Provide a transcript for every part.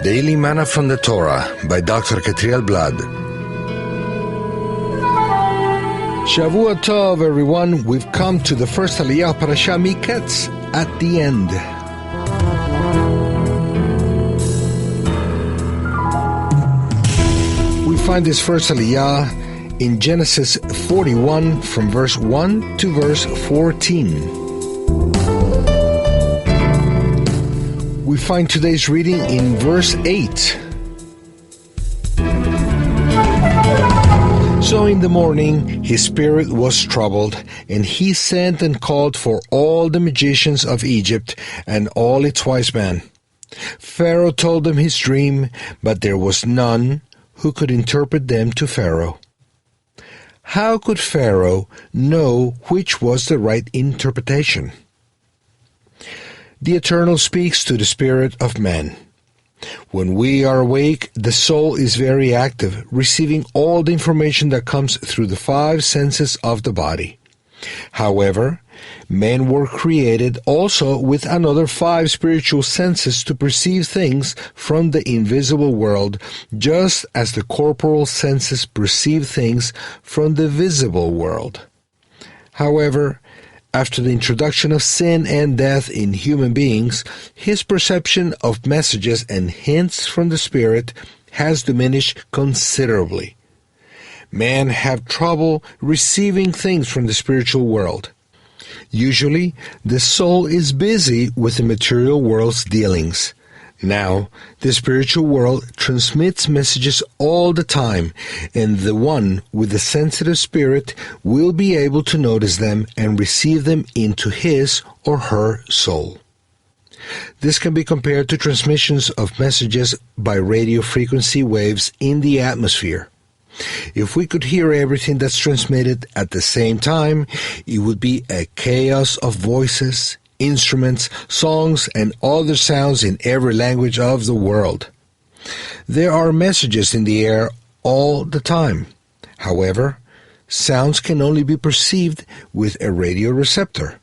Daily Manna from the Torah by Dr. Ketriel Blad. Shavua Tov, everyone. We've come to the first Aliyah Parasha Mikets at the end. We find this first Aliyah in Genesis 41 from verse 1 to verse 14. We find today's reading in verse 8. So in the morning his spirit was troubled, and he sent and called for all the magicians of Egypt and all its wise men. Pharaoh told them his dream, but there was none who could interpret them to Pharaoh. How could Pharaoh know which was the right interpretation? The Eternal speaks to the spirit of man. When we are awake, the soul is very active, receiving all the information that comes through the five senses of the body. However, men were created also with another five spiritual senses to perceive things from the invisible world, just as the corporal senses perceive things from the visible world. However, after the introduction of sin and death in human beings, his perception of messages and hints from the Spirit has diminished considerably. Men have trouble receiving things from the spiritual world. Usually, the soul is busy with the material world's dealings. Now, the spiritual world transmits messages all the time, and the one with the sensitive spirit will be able to notice them and receive them into his or her soul. This can be compared to transmissions of messages by radio frequency waves in the atmosphere. If we could hear everything that's transmitted at the same time, it would be a chaos of voices, instruments, songs, and other sounds in every language of the world. There are messages in the air all the time. However, sounds can only be perceived with a radio receptor.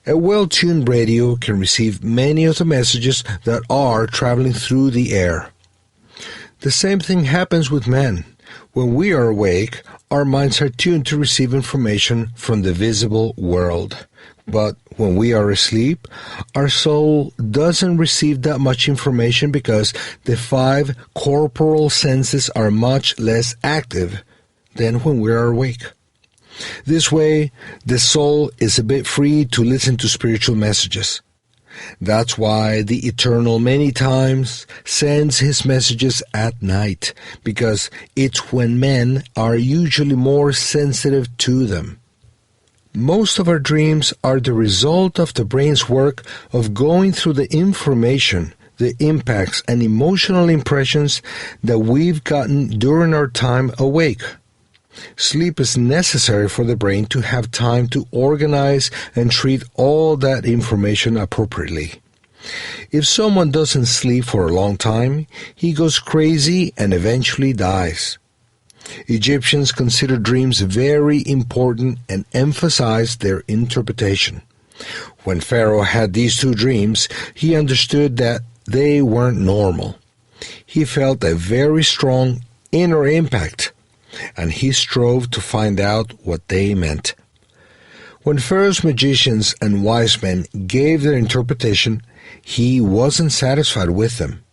A well-tuned radio can receive many of the messages that are traveling through the air. The same thing happens with men. When we are awake, our minds are tuned to receive information from the visible world. But when we are asleep, our soul doesn't receive that much information because the five corporal senses are much less active than when we are awake. This way, the soul is a bit free to listen to spiritual messages. That's why the Eternal many times sends his messages at night, because it's when men are usually more sensitive to them. Most of our dreams are the result of the brain's work of going through the information, the impacts, and emotional impressions that we've gotten during our time awake. Sleep is necessary for the brain to have time to organize and treat all that information appropriately. If someone doesn't sleep for a long time, he goes crazy and eventually dies. Egyptians considered dreams very important and emphasized their interpretation. When Pharaoh had these two dreams, he understood that they weren't normal. He felt a very strong inner impact, and he strove to find out what they meant. When Pharaoh's magicians and wise men gave their interpretation, he wasn't satisfied with them.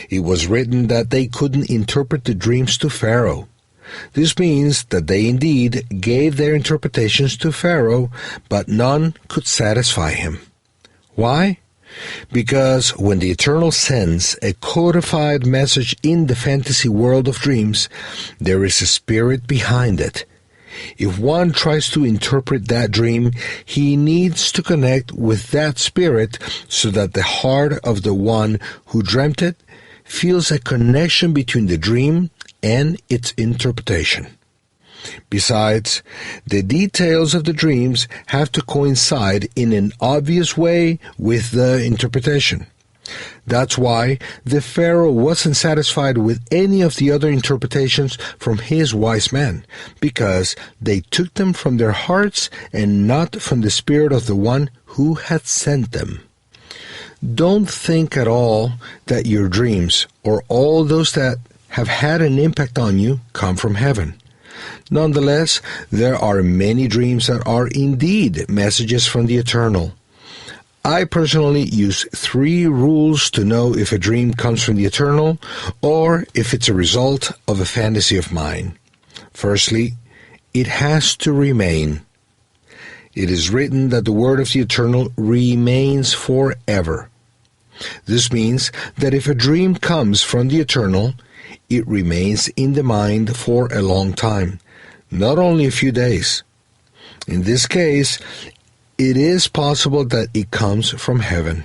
It was written that they couldn't interpret the dreams to Pharaoh. This means that they indeed gave their interpretations to Pharaoh, but none could satisfy him. Why? Because when the Eternal sends a codified message in the fantasy world of dreams, there is a spirit behind it. If one tries to interpret that dream, he needs to connect with that spirit so that the heart of the one who dreamt it feels a connection between the dream and its interpretation. Besides, the details of the dreams have to coincide in an obvious way with the interpretation. That's why the Pharaoh wasn't satisfied with any of the other interpretations from his wise men, because they took them from their hearts and not from the spirit of the one who had sent them. Don't think at all that your dreams, or all those that have had an impact on you, come from heaven. Nonetheless, there are many dreams that are indeed messages from the Eternal. I personally use 3 rules to know if a dream comes from the Eternal or if it's a result of a fantasy of mine. Firstly, it has to remain. It is written that the word of the Eternal remains forever. This means that if a dream comes from the Eternal, it remains in the mind for a long time, not only a few days. In this case, it is possible that it comes from heaven.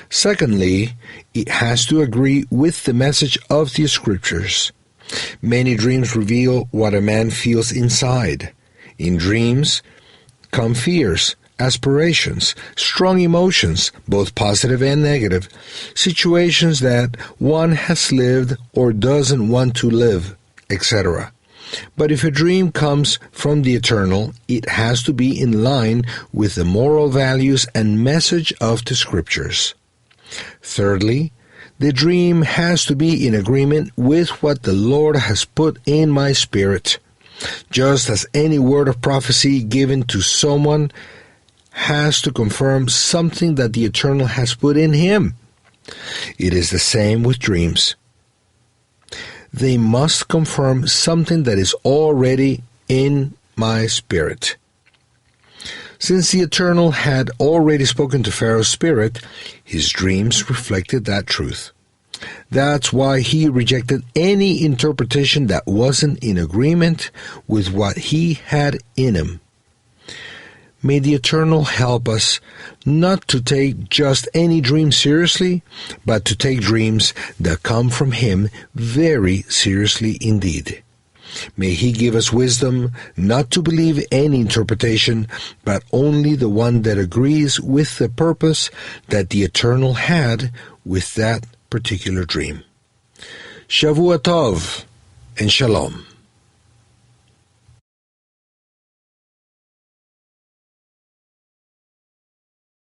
Secondly, it has to agree with the message of the Scriptures. Many dreams reveal what a man feels inside. In dreams come fears, aspirations, strong emotions, both positive and negative, situations that one has lived or doesn't want to live, etc. But if a dream comes from the Eternal, it has to be in line with the moral values and message of the Scriptures. Thirdly, the dream has to be in agreement with what the Lord has put in my spirit. Just as any word of prophecy given to someone has to confirm something that the Eternal has put in him, it is the same with dreams. They must confirm something that is already in my spirit. Since the Eternal had already spoken to Pharaoh's spirit, his dreams reflected that truth. That's why he rejected any interpretation that wasn't in agreement with what he had in him. May the Eternal help us not to take just any dream seriously, but to take dreams that come from Him very seriously indeed. May He give us wisdom not to believe any interpretation, but only the one that agrees with the purpose that the Eternal had with that particular dream. Shavua Tov and Shalom.